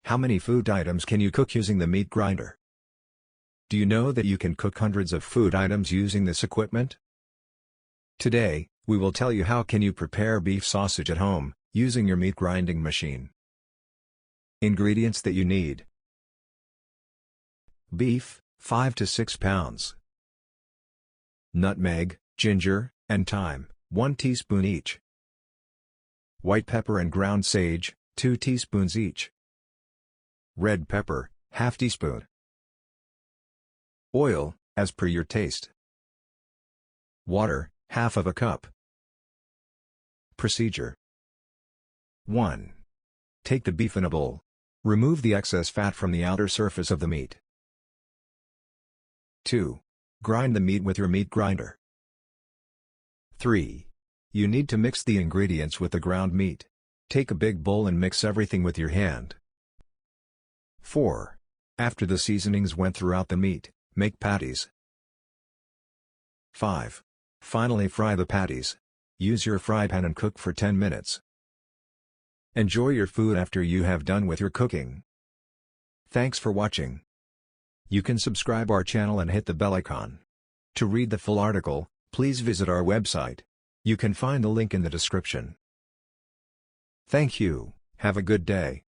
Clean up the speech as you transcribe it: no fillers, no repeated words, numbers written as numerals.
How many food items can you cook using the meat grinder? Do you know that you can cook hundreds of food items using this equipment? Today, we will tell you how can you prepare beef sausage at home, using your meat grinding machine. Ingredients that you need. Beef, 5 to 6 pounds. Nutmeg, ginger, and thyme, 1 teaspoon each. White pepper and ground sage, 2 teaspoons each. Red pepper, ½ teaspoon. Oil, as per your taste. Water, half of a cup. Procedure. 1. Take the beef in a bowl. Remove the excess fat from the outer surface of the meat. 2. Grind the meat with your meat grinder. 3. You need to mix the ingredients with the ground meat. Take a big bowl and mix everything with your hand. 4. After the seasonings went throughout the meat, make patties. 5. Finally, fry the patties. Use your fry pan and cook for 10 minutes. Enjoy your food after you have done with your cooking. Thanks for watching. You can subscribe our channel and hit the bell icon. To read the full article, please visit our website. You can find the link in the description. Thank you. Have a good day.